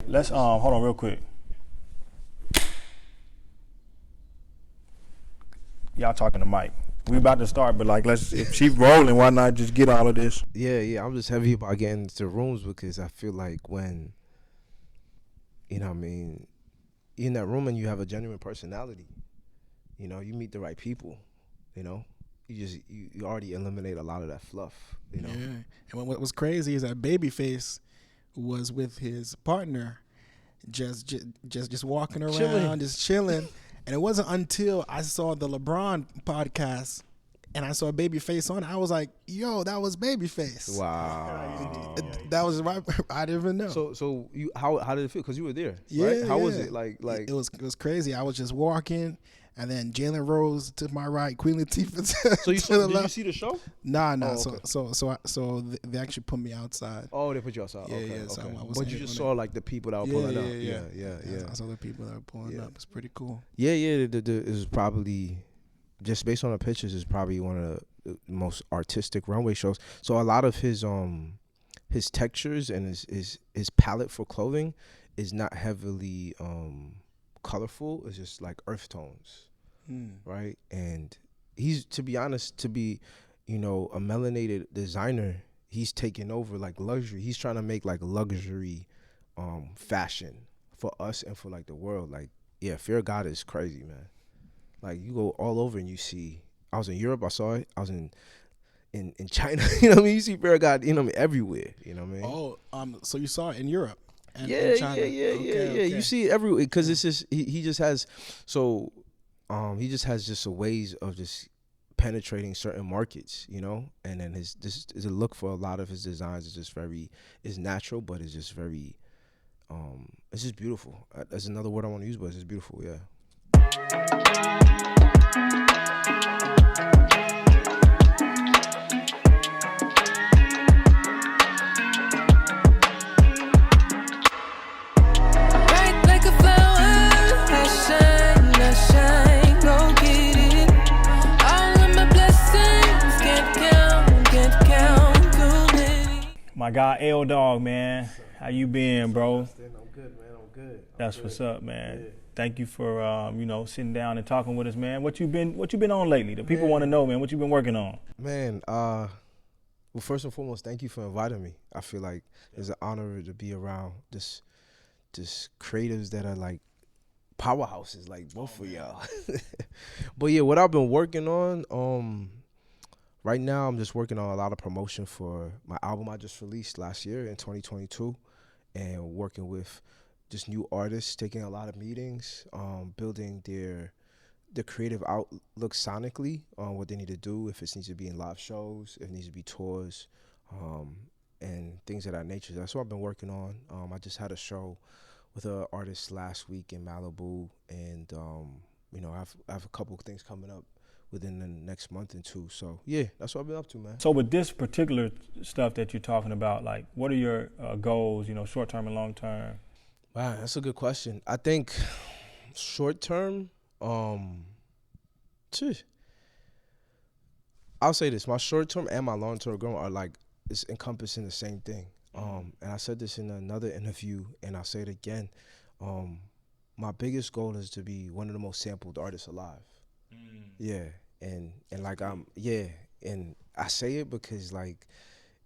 Let's hold on real quick. Y'all talking to Mike. We about to start, but like, if she's rolling, why not just get all of this? Yeah. I'm just heavy about getting into rooms because I feel like when, you know what I mean, you're in that room and you have a genuine personality, you know, you meet the right people, you know, you already eliminate a lot of that fluff, you know. Yeah. And what was crazy is that Babyface was with his partner, just walking around, just chilling. And it wasn't until I saw the LeBron podcast and I saw Babyface on it, I was like, yo, that was Babyface. Wow. That was right. I didn't even know. So you how did it feel? Because you were there, Yeah, right? How was yeah. it? Like it was crazy. I was just walking, and then Jalen Rose to my right, Queen Latifah So you to the did left. you see the show? Nah. Oh, okay. So they actually put me outside. Oh, they put you outside. Yeah, Okay, yeah, so okay. I was But you just saw like the people that were pulling up. Yeah. I saw the people that were pulling up. It's pretty cool. Yeah. It was probably just based on the pictures. Is probably one of the most artistic runway shows. So a lot of his textures and his palette for clothing is not heavily colorful. It's just like earth tones. Right, and he's, to be honest, you know, a melanated designer, he's taking over like luxury. He's trying to make like luxury fashion for us and for like the world. Like, yeah, Fear of God is crazy, man. Like, you go all over and you see. I was in Europe, I saw it. I was in China, you know what I mean? You see Fear of God, you know what I mean, everywhere, you know what I mean? Oh, so you saw it in Europe and Yeah. in China. Okay. You see it everywhere because it's just he just has he just has just a ways of just penetrating certain markets, you know, and then his look for a lot of his designs is just is natural, but it's just very it's just beautiful. That's another word I want to use, but it's just beautiful. Yeah. My guy L Dog, man, how you been, bro? I'm good, man. I'm good. That's what's up, man. Yeah. Thank you for sitting down and talking with us, man. What you been on lately? The people want to know, man. What you been working on? Man, well, first and foremost, thank you for inviting me. I feel like it's an honor to be around this creatives that are like powerhouses, like both of y'all. But yeah, what I've been working on, right now I'm just working on a lot of promotion for my album I just released last year in 2022, and working with just new artists, taking a lot of meetings, building their creative outlook sonically on what they need to do, if it needs to be in live shows, if it needs to be tours, and things of that nature. That's what I've been working on. I just had a show with an artist last week in Malibu, and I have a couple of things coming up within the next month or two. So yeah, that's what I've been up to, man. So with this particular stuff that you're talking about, like, what are your goals, short term and long term? Wow, that's a good question. I think short term, I'll say this: my short term and my long term goal are like, it's encompassing the same thing. And I said this in another interview, and I'll say it again. My biggest goal is to be one of the most sampled artists alive. Yeah, and like and I say it because, like,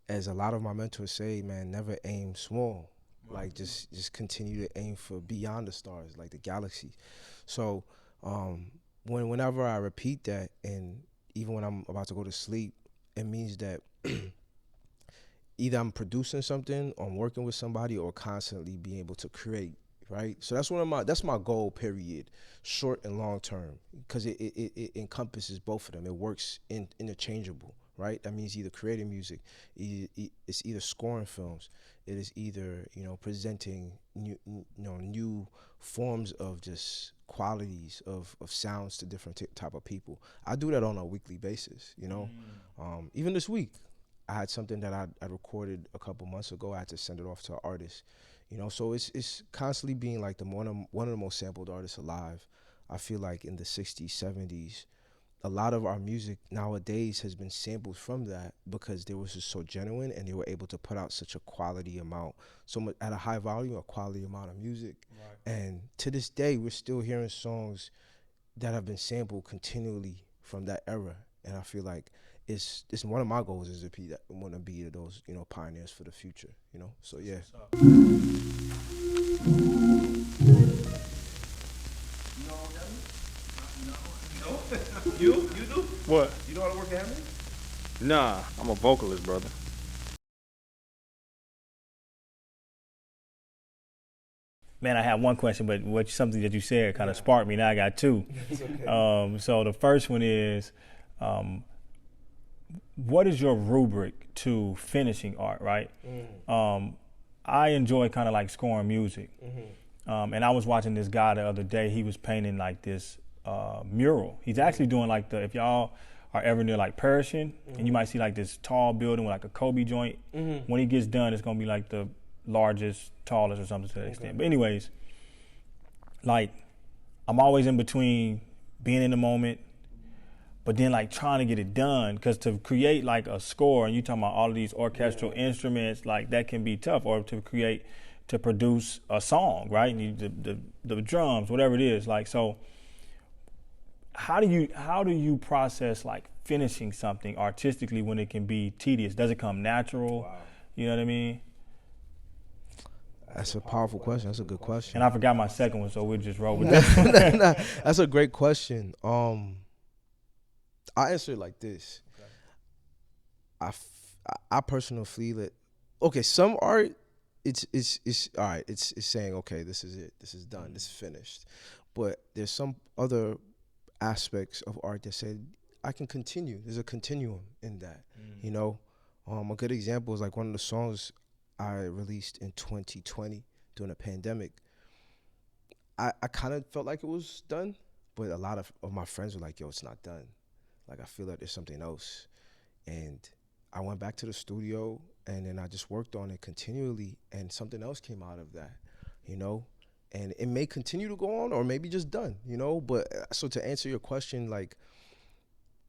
as a lot of my mentors say, man, never aim small. Like, just continue to aim for beyond the stars, like the galaxy. So whenever I repeat that, and even when I'm about to go to sleep, it means that either I'm producing something, or I'm working with somebody, or constantly being able to create. Right, so that's my goal, period, short and long term, because it encompasses both of them. It works interchangeable, right? That means either creating music, it's either scoring films, it is either presenting new forms of just qualities of sounds to different type of people. I do that on a weekly basis, even this week. I had something that I recorded a couple months ago. I had to send it off to an artist. So it's constantly being like one of the most sampled artists alive. I feel like in the 60s, 70s, a lot of our music nowadays has been sampled from that because they were just so genuine and they were able to put out such a quality amount, so much at a high volume, a quality amount of music. Right. And to this day, we're still hearing songs that have been sampled continually from that era. And I feel like it's one of my goals is to be that, want to be those, you know, pioneers for the future, you know. So yeah. You do? What? You know how to work at Hammond? Nah, I'm a vocalist, brother. Man, I have one question, but something that you said kind of sparked me. Now I got two. Okay. So the first one is, what is your rubric to finishing art, right? I enjoy kind of like scoring music. And I was watching this guy the other day. He was painting like this mural. He's actually doing like if y'all are ever near like Pershing, and you might see like this tall building with like a Kobe joint. When he gets done, it's gonna be like the largest, tallest or something to that extent. But anyways, like I'm always in between being in the moment, but then like trying to get it done, because to create like a score, and you talking about all of these orchestral instruments, like that can be tough, or to produce a song, right? You need the drums, whatever it is. Like, so how do you process like finishing something artistically when it can be tedious? Does it come natural? Wow. You know what I mean? That's a powerful question. That's a good question. And I forgot my second one, so we'll just roll with that. That's a great question. I answer it like this. Okay. I personally feel that, okay, some art, it's all right. It's saying, okay, this is it. This is done. This is finished. But there's some other aspects of art that say I can continue. There's a continuum in that. You know, a good example is like one of the songs I released in 2020 during the pandemic. I kind of felt like it was done, but a lot of my friends were like, yo, it's not done. Like, I feel like there's something else. And I went back to the studio, and then I just worked on it continually, and something else came out of that, you know? And it may continue to go on, or maybe just done, you know? But so to answer your question, like,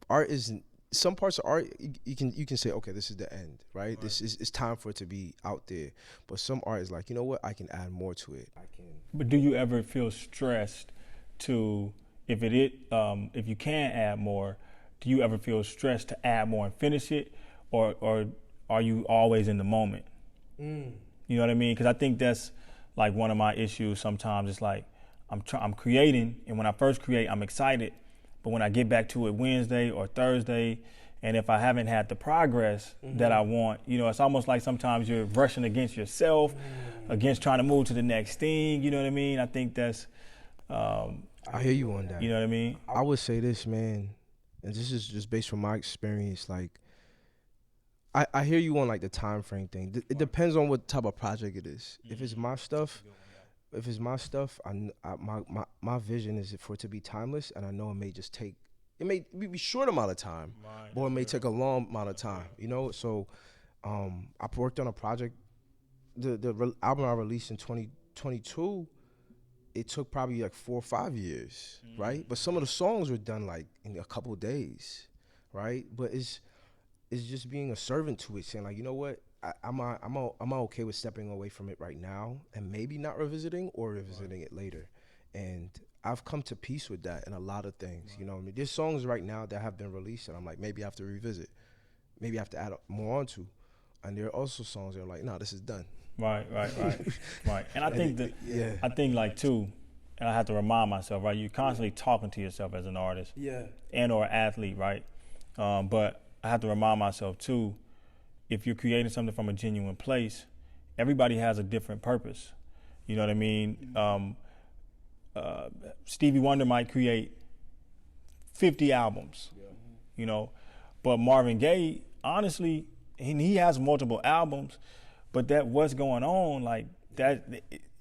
art is, some parts of art, you can say, okay, this is the end, right? This is, it's time for it to be out there. But some art is like, you know what, I can add more to it. But do you ever feel stressed to, if you can add more, do you ever feel stressed to add more and finish it, or are you always in the moment? You know what I mean? Because I think that's like one of my issues sometimes. It's like I'm creating, and when I first create, I'm excited, but when I get back to it Wednesday or Thursday, and if I haven't had the progress that I want, you know, it's almost like sometimes you're rushing against yourself, against trying to move to the next thing. You know what I mean? I think that's. I hear you on that. You know what I mean? I would say this, man, and this is just based from my experience. Like, I hear you on like the time frame thing. It depends on what type of project it is. If it's my stuff, my vision is for it to be timeless, and I know it may just take, it may be short amount of time, or it may take a long amount of time. You know, so I worked on a project. The album I released in 2022. It took probably like 4 or 5 years, right? But some of the songs were done like in a couple of days, right? But it's just being a servant to it, saying like, you know what, I'm okay with stepping away from it right now and maybe not revisiting or revisiting it later. And I've come to peace with that in a lot of things. You know what I mean? There's songs right now that have been released and I'm like, maybe I have to revisit, maybe I have to add more onto. And there are also songs that are like, no, this is done. Right. And I think I think like too, and I have to remind myself, right? You're constantly talking to yourself as an artist, and or athlete, right? But I have to remind myself too, if you're creating something from a genuine place, everybody has a different purpose. You know what I mean? Stevie Wonder might create 50 albums, you know, but Marvin Gaye, honestly, he has multiple albums. But that what's going on, like that,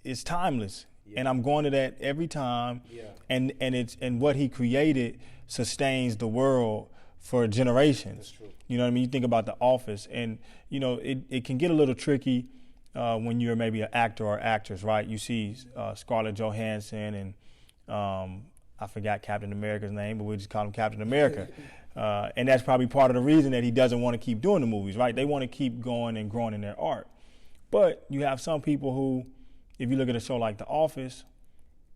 is timeless, and I'm going to that every time. And what he created sustains the world for generations. That's true. You know what I mean? You think about The Office, and you know it can get a little tricky when you're maybe an actor or actress, right? You see Scarlett Johansson and I forgot Captain America's name, but we just call him Captain America. And that's probably part of the reason that he doesn't want to keep doing the movies, right? They want to keep going and growing in their art. But you have some people who, if you look at a show like The Office,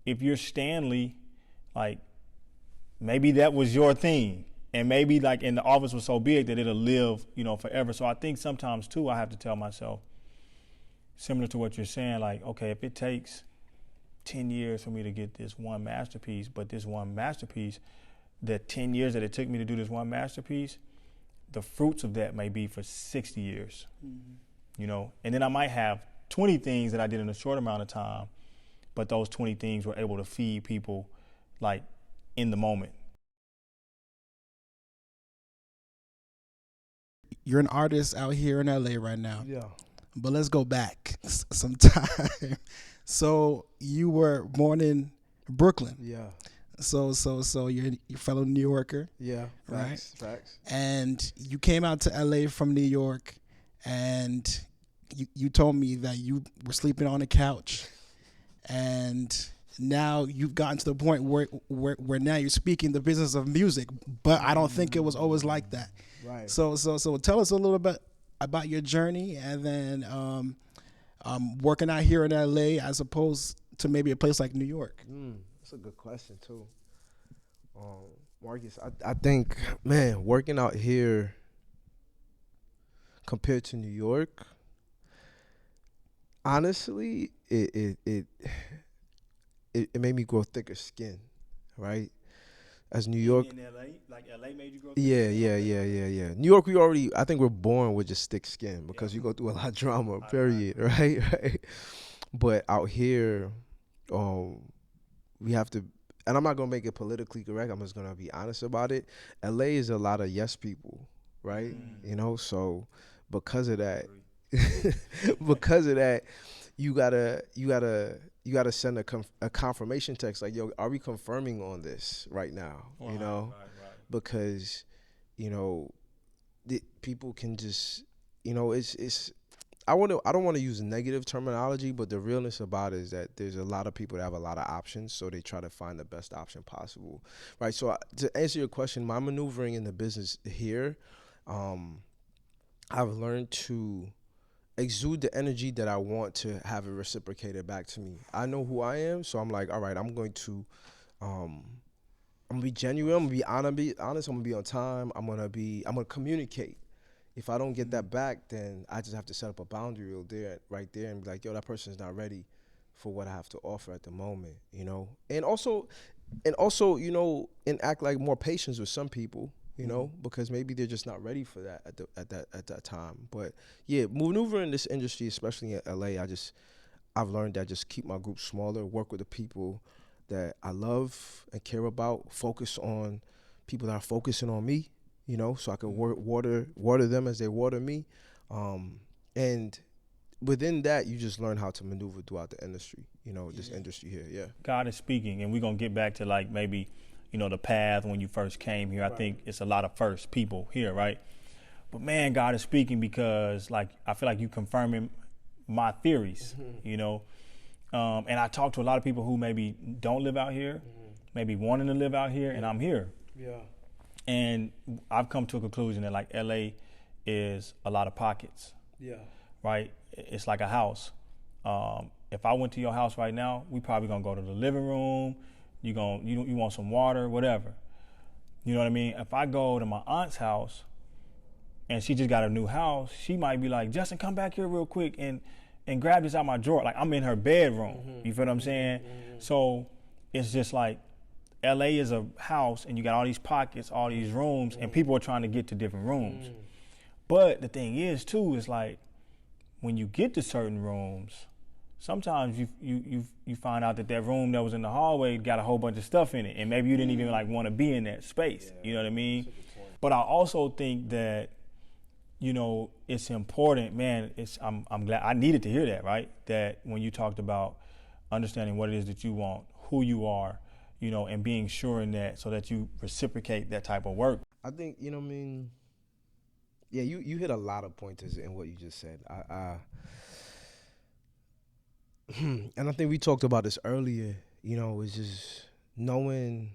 if you're Stanley, like, maybe that was your thing. And maybe, like, in The Office was so big that it'll live, forever. So I think sometimes, too, I have to tell myself, similar to what you're saying, like, okay, if it takes 10 years for me to get this one masterpiece, but this one masterpiece, the 10 years that it took me to do this one masterpiece, the fruits of that may be for 60 years, and then I might have 20 things that I did in a short amount of time, but those 20 things were able to feed people, like, in the moment. You're an artist out here in LA right now. Yeah. But let's go back some time. So you were born in Brooklyn. Yeah. So you're a fellow New Yorker. Yeah. Right. Facts. And you came out to LA from New York, and you told me that you were sleeping on a couch, and now you've gotten to the point where now you're speaking the business of music. But I don't think it was always like that. Right. So tell us a little bit about your journey, and then working out here in LA as opposed to maybe a place like New York. That's a good question too, Marcus. I think, man, working out here compared to New York, honestly, it made me grow thicker skin, right? As New York, in LA, like LA made you grow. Yeah. New York, I think we're born with just thick skin because you go through a lot of drama, period, right? But out here, we have to, and I'm not gonna make it politically correct. I'm just gonna be honest about it. LA is a lot of yes people, right? So because of that, you gotta send a confirmation text like, yo, are we confirming on this right now? Right. Because people can just it's I don't want to use negative terminology, but the realness about it is that there's a lot of people that have a lot of options, so they try to find the best option possible, right? So to answer your question, my maneuvering in the business here, I've learned to exude the energy that I want to have it reciprocated back to me. I know who I am, so I'm like, all right, I'm going to be genuine, I'm gonna be honest, I'm gonna be on time, I'm gonna communicate. If I don't get that back, then I just have to set up a boundary right there and be like, yo, that person's not ready for what I have to offer at the moment, And also, and act like more patience with some people, because maybe they're just not ready for that at that time. But yeah, maneuver in this industry, especially in LA, I've learned that just keep my group smaller, work with the people that I love and care about, focus on people that are focusing on me, so I can water them as they water me. And within that, you just learn how to maneuver throughout the industry, this industry here, yeah. God is speaking, and we're going to get back to, like, maybe, the path when you first came here. I think it's a lot of first people here, right? But, man, God is speaking because, like, I feel like you confirming my theories, and I talk to a lot of people who maybe don't live out here, maybe wanting to live out here, and I'm here. Yeah. And I've come to a conclusion that, like, LA is a lot of pockets. Yeah. Right? It's like a house. If I went to your house right now, we probably gonna go to the living room. You want some water, whatever. You know what I mean? If I go to my aunt's house and she just got a new house, she might be like, Justin, come back here real quick and grab this out my drawer. Like, I'm in her bedroom. You feel what I'm saying? So it's just like, LA is a house, and you got all these pockets, all these rooms, and people are trying to get to different rooms. But the thing is, too, is like, when you get to certain rooms, sometimes you find out that room that was in the hallway got a whole bunch of stuff in it, and maybe you didn't even like want to be in that space. You know what I mean? But I also think that, it's important, man. I'm glad I needed to hear that, right? That when you talked about understanding what it is that you want, who you are, and being sure in that so that you reciprocate that type of work. I think, yeah, you hit a lot of pointers in what you just said. And I think we talked about this earlier, it's just knowing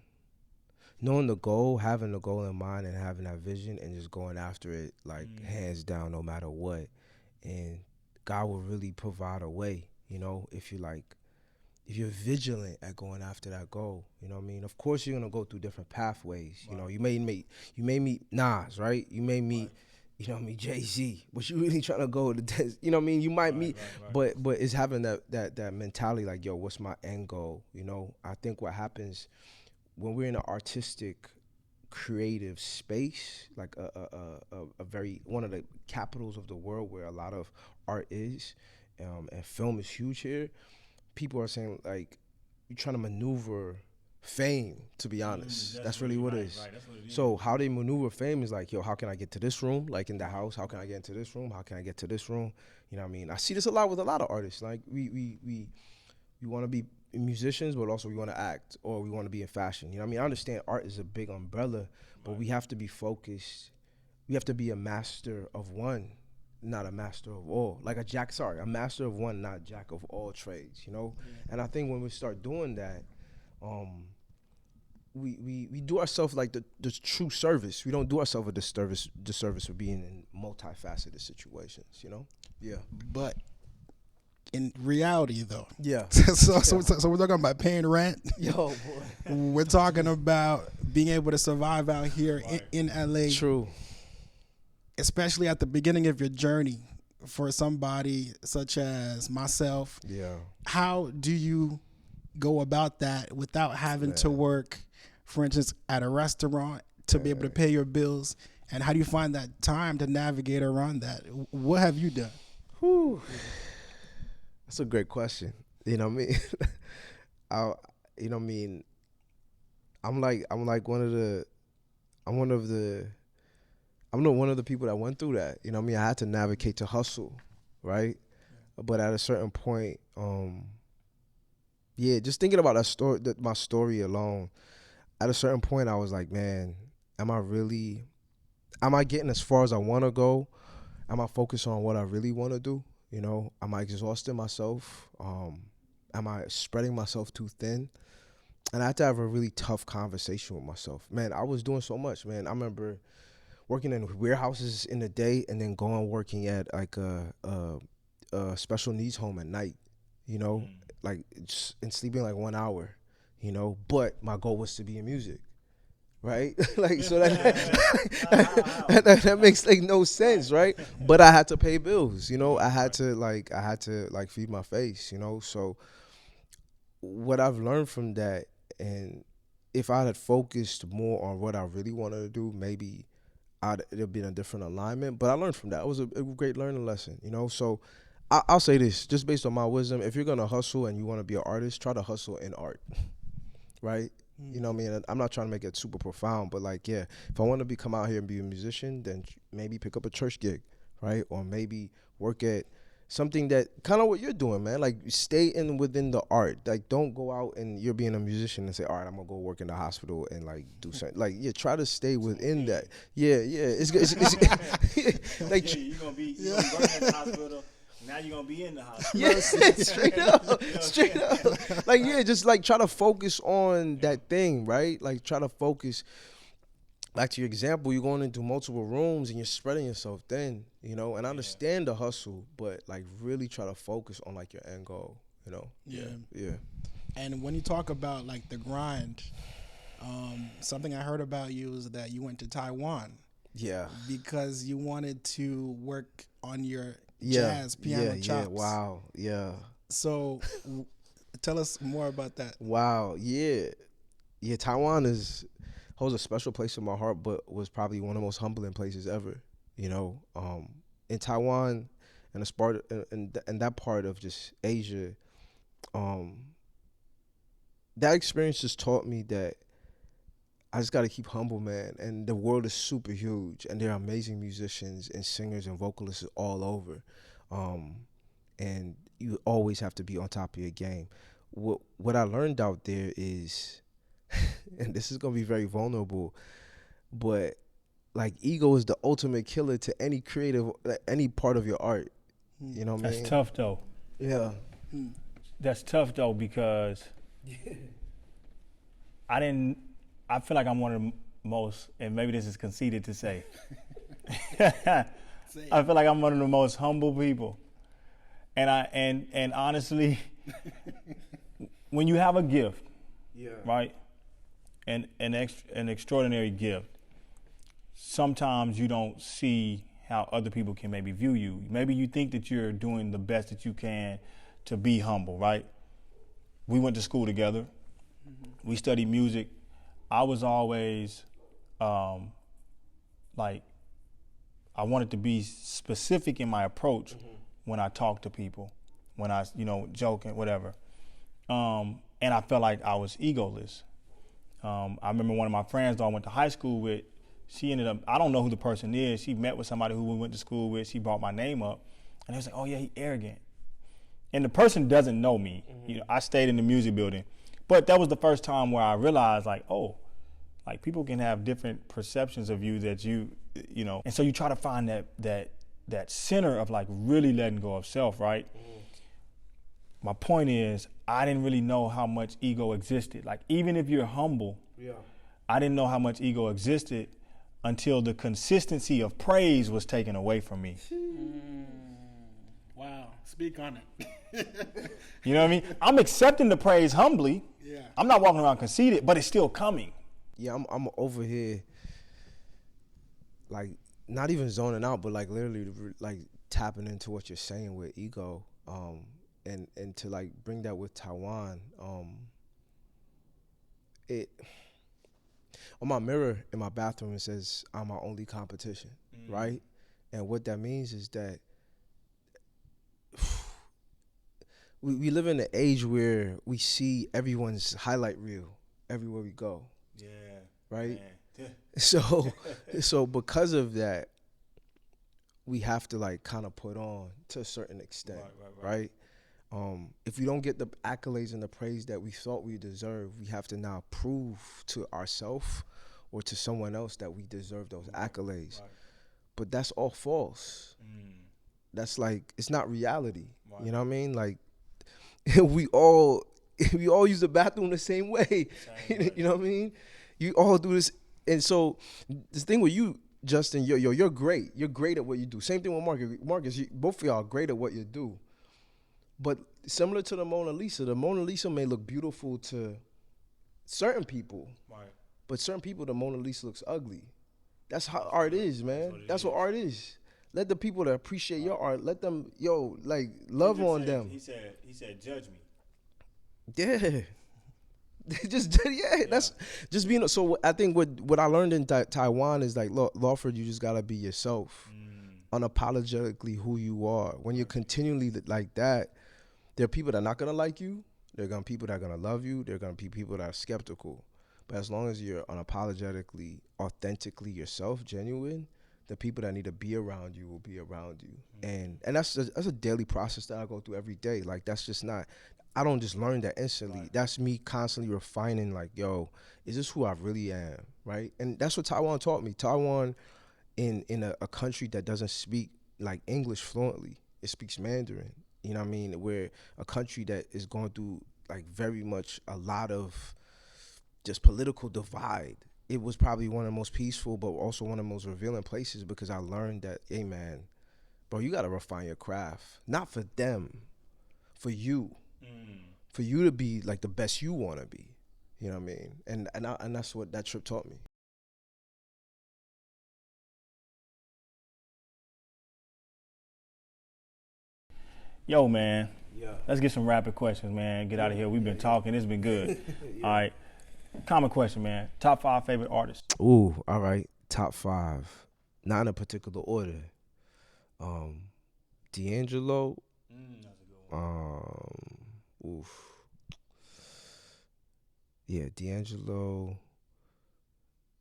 the goal, having the goal in mind, and having that vision, and just going after it like hands down, no matter what. And God will really provide a way, you know, if you're vigilant at going after that goal. You know what I mean? Of course, you're gonna go through different pathways. Right. You know, you may meet Nas, right? You may meet, right. You know what I mean, Jay-Z, but you really trying to go to, you know what I mean? You might meet, right. But it's having that mentality like, yo, what's my end goal? You know, I think what happens when we're in an artistic, creative space, like a very, one of the capitals of the world where a lot of art is, and film is huge here, people are saying, like, you're trying to maneuver fame, to be honest. That's really what it is. Right. That's what it is. So how they maneuver fame is like, yo, how can I get to this room? Like in the house, how can I get into this room? How can I get to this room? You know what I mean? I see this a lot with a lot of artists. Like we want to be musicians, but also we want to act, or we want to be in fashion. You know what I mean? I understand art is a big umbrella, but we have to be focused. We have to be a master of one, not a master of all. Like a master of one, not jack of all trades, you know? Yeah. And I think when we start doing that, we do ourselves like the true service. We don't do ourselves a disservice for being in multifaceted situations, you know? Yeah. But in reality, though. Yeah. So we're talking about paying rent. Yo, boy. We're talking about being able to survive out here in LA. True. Especially at the beginning of your journey, for somebody such as myself. Yeah. How do you go about that without having to work, for instance, at a restaurant to be able to pay your bills? And how do you find that time to navigate around that? What have you done? Whew. That's a great question. You know what I mean? I'm one of the people that went through that. You know what I mean? I had to navigate to hustle, right? Yeah. But at a certain point, just thinking about my story alone, at a certain point I was like, man, am I getting as far as I want to go? Am I focused on what I really want to do? You know, am I exhausting myself? Am I spreading myself too thin? And I had to have a really tough conversation with myself. Man, I was doing so much, man. I remember working in warehouses in the day and then working at like a special needs home at night, you know, like and sleeping like 1 hour, you know, but my goal was to be in music. Right? Like, so that makes like no sense, right? But I had to pay bills, you know, I had to feed my face, you know? So what I've learned from that, and if I had focused more on what I really wanted to do, maybe it'd have been a different alignment. But I learned from that. It was a great learning lesson, you know? So I'll say this, just based on my wisdom, if you're going to hustle and you want to be an artist, try to hustle in art, right? You know what I mean? I'm not trying to make it super profound, but like, yeah, if I want to come out here and be a musician, then maybe pick up a church gig, right? Or maybe work at something that kind of what you're doing, man. Like, stay within the art. Like, don't go out and you're being a musician and say, all right, I'm gonna go work in the hospital and like do something. Like, yeah, try to stay within that. Yeah. It's like you're gonna be working at the hospital. Now you're going to be in the hospital. Yeah, straight up. Like, yeah, just like try to focus on that thing, right? Like, try to focus. Back to your example, you're going into multiple rooms and you're spreading yourself thin, you know? And I understand the hustle, but like really try to focus on like your end goal, you know? Yeah. And when you talk about like the grind, something I heard about you is that you went to Taiwan. Yeah. Because you wanted to work on your jazz piano chops. Wow. Yeah. So tell us more about that. Wow. Yeah. Taiwan holds a special place in my heart, but was probably one of the most humbling places ever. You know, in Taiwan and that part of just Asia, that experience just taught me that I just got to keep humble, man. And the world is super huge, and there are amazing musicians and singers and vocalists all over. And you always have to be on top of your game. What I learned out there is, and this is going to be very vulnerable, but like ego is the ultimate killer to any creative, any part of your art. You know what I mean? That's tough, though. Yeah. That's tough, though, because I feel like I'm one of the most, and maybe this is conceited to say. I feel like I'm one of the most humble people. And honestly, when you have a gift, right, and an extraordinary gift, sometimes you don't see how other people can maybe view you. Maybe you think that you're doing the best that you can to be humble, right? We went to school together. We studied music. I was always like, I wanted to be specific in my approach when I talk to people, when I, joking, whatever. And I felt like I was egoless. I remember one of my friends that I went to high school with, she ended up, I don't know who the person is. She met with somebody who we went to school with. She brought my name up. And they was like, oh, yeah, he arrogant. And the person doesn't know me. I stayed in the music building. But that was the first time where I realized, like, oh, like people can have different perceptions of you that you know. And so you try to find that center of like really letting go of self, right? My point is, I didn't really know how much ego existed. Like, even if you're humble, I didn't know how much ego existed until the consistency of praise was taken away from me. Wow, speak on it. You know what I mean? I'm accepting the praise humbly. Yeah. I'm not walking around conceited, but it's still coming. Yeah, I'm over here, like, not even zoning out, but like literally like tapping into what you're saying with ego, and to like bring that with Taiwan. It on my mirror in my bathroom, it says I'm my only competition, right? And what that means is that we live in an age where we see everyone's highlight reel everywhere we go. Yeah. Right? Man. So because of that, we have to like kind of put on to a certain extent, right? If we don't get the accolades and the praise that we thought we deserve, we have to now prove to ourselves or to someone else that we deserve those accolades. Right. But that's all false. That's like, it's not reality. Right. You know what I mean? Like, we all use the bathroom the same way. You know what I mean? You all do this. And so this thing with you, Justin, you're great. You're great at what you do. Same thing with Marcus. Marcus, both of y'all are great at what you do. But similar to the Mona Lisa may look beautiful to certain people. Right. But certain people, the Mona Lisa looks ugly. That's how art is, man. That's what art is. Let the people that appreciate your art, let them, love on them. He said, judge me. Yeah. That's just being. So I think what I learned in Taiwan is like, Lawford, you just gotta be yourself, unapologetically who you are. When you're continually like that, there are people that are not gonna like you. There are gonna be people that are gonna love you. There are gonna be people that are skeptical. But as long as you're unapologetically, authentically yourself, genuine, the people that need to be around you will be around you. And that's a daily process that I go through every day. Like, that's just not. I don't just learn that instantly. Right. That's me constantly refining, like, is this who I really am, right? And that's what Taiwan taught me. Taiwan, in a country that doesn't speak, like, English fluently, it speaks Mandarin, you know what I mean? We're a country that is going through, like, very much a lot of just political divide. It was probably one of the most peaceful, but also one of the most revealing places, because I learned that, hey, man, bro, you got to refine your craft. Not for them, for you. For you to be like the best you want to be, you know what I mean? And that's what that trip taught me. Yo, man. Yeah. Let's get some rapid questions, man. Get out of here. We've been talking. It's been good. All right. Common question, man. Top 5 favorite artists. Ooh, all right. Top 5. Not in a particular order. D'Angelo. That's a good one. Yeah, D'Angelo,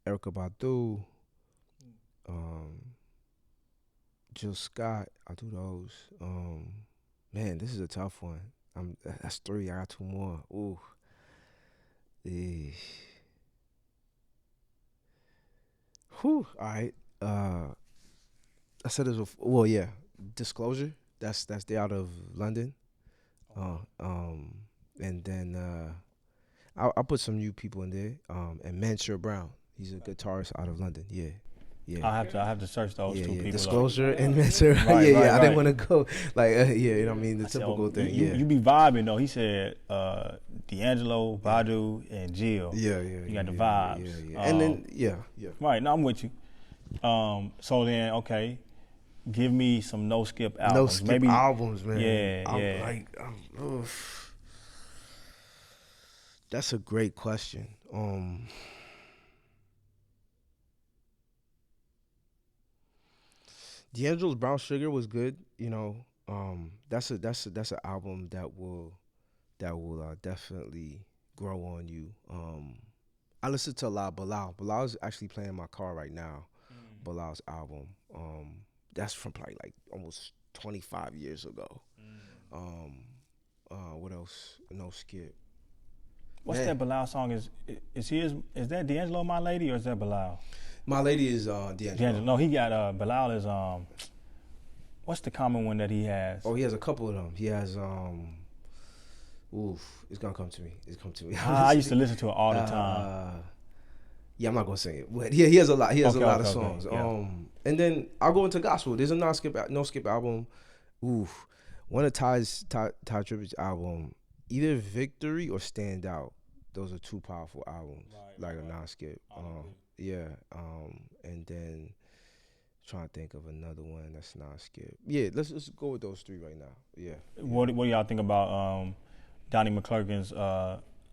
Erykah Badu, Jill Scott. I do those. Man, this is a tough one. That's 3. I got 2 more. Ooh. Whew. All right. I said this before. Well, yeah. Disclosure. That's they out of London. And then I'll put some new people in there. And Mansur Brown, he's a guitarist out of London. Yeah. I have to search those two people. Disclosure and Mansur. Right, I didn't want to go like you know what I mean, the typical thing. You be vibing though. He said D'Angelo, Badu, and Jill. You got the vibes. And then Right. No, I'm with you. So then, okay, give me some no skip albums. No skip albums, man. Yeah. That's a great question. D'Angelo's Brown Sugar was good. You know, that's an album that will definitely grow on you. I listen to a lot of Bilal. Bilal is actually playing in my car right now. Bilal's album. That's from probably like almost 25 years ago. What else? No skip. What's that Bilal song? Is that D'Angelo My Lady or is that Bilal? My Lady is D'Angelo. No, he got Bilal is what's the common one that he has? Oh, he has a couple of them. He has it's gonna come to me. I used to listen to it all the time. I'm not gonna sing it, but he has a lot. He has a lot of songs. Yeah. And then I'll go into gospel. There's a no skip album. One of Ty Tribbett's album, either Victory or Stand Out. Those are two powerful albums, a non-skip. And then trying to think of another one that's non-skip. Yeah, let's go with those three right now. Yeah. What do y'all think about Donnie McClurkin's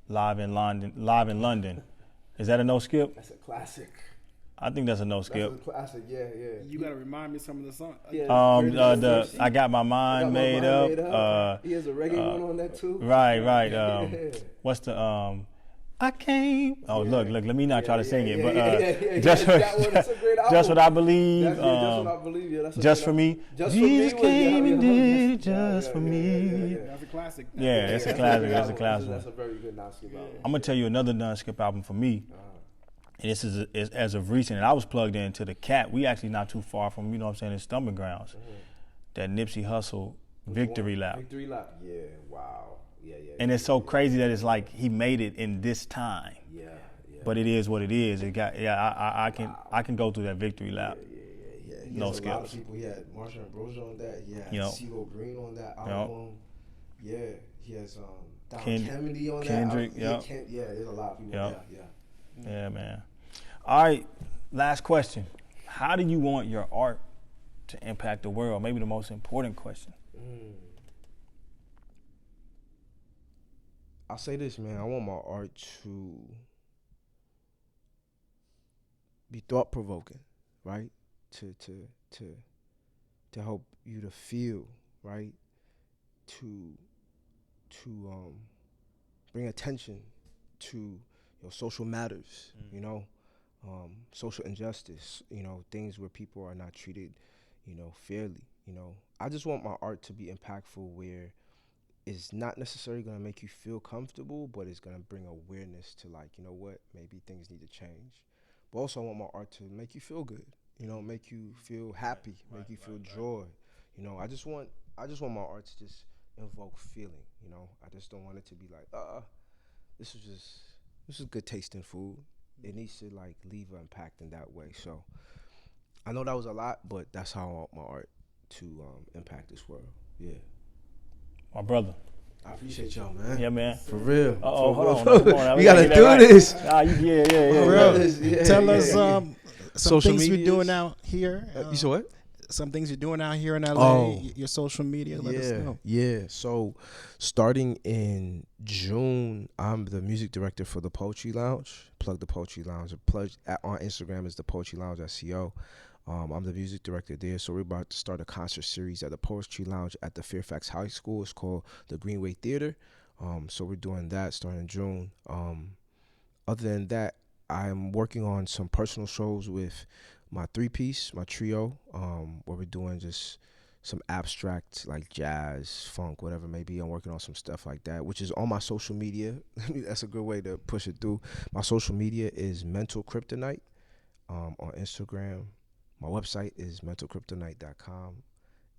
Live in London? Is that a no skip? That's a classic. I think that's a no skip. That's a classic. Yeah. You gotta remind me some of the songs. I got my mind made up. He has a reggae one on that too. Right. What's the I came. Oh, look. Let me not try to sing it, but just what I believe. Just what I believe. Yeah, that's just for me. Jesus came and did it just for me. That's a classic. Yeah, it's a classic. That's a classic. That's a very good non-skip album. I'm gonna tell you another non-skip album for me. And this is as of recent, and I was plugged into the Cat. We actually not too far from, you know what I'm saying, his stomping grounds. That Nipsey Hussle Victory Lap. Victory Lap. Yeah. Wow. Yeah. And it's so crazy that it's like he made it in this time. Yeah. But it is what it is. It got I can go through that Victory Lap. Yeah. No skips. A lot of people. He had Marshall Ambrosio on that. He had CeeLo Green on that album. Yeah. He has Don Kennedy on Kendrick, that album. There's a lot of people. Yeah, man. All right, last question. How do you want your art to impact the world? Maybe the most important question. I'll say this, man. I want my art to be thought-provoking, right? To help you to feel, right? To bring attention to social matters, social injustice, things where people are not treated, fairly, I just want my art to be impactful where it's not necessarily going to make you feel comfortable, but it's going to bring awareness to maybe things need to change. But also I want my art to make you feel good, make you feel happy, make you feel joy. I just want my art to just invoke feeling, I just don't want it to be like, this is good tasting food. It needs to leave an impact in that way. So I know that was a lot, but that's how I want my art to impact this world. Yeah. My brother. I appreciate y'all, man. Yeah, man. For real. Hold on. We gotta do this. Yeah. Tell us some social things medias. you're doing out here. You saw what? Some things you're doing out here in LA, your social media, let us know. Yeah, so starting in June, I'm the music director for the Poetry Lounge. Plug the Poetry Lounge. On Instagram is the Poetry Lounge SEO. I'm the music director there, so we're about to start a concert series at the Poetry Lounge at the Fairfax High School. It's called the Greenway Theater. So we're doing that starting in June. Other than that, I'm working on some personal shows with my my trio, where we're doing just some abstract jazz, funk, whatever maybe. I'm working on some stuff like that, which is on my social media. That's a good way to push it through. My social media is MentalKryptonite on Instagram. My website is MentalKryptonite.com,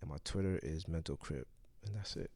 and my Twitter is MentalKryp, and that's it.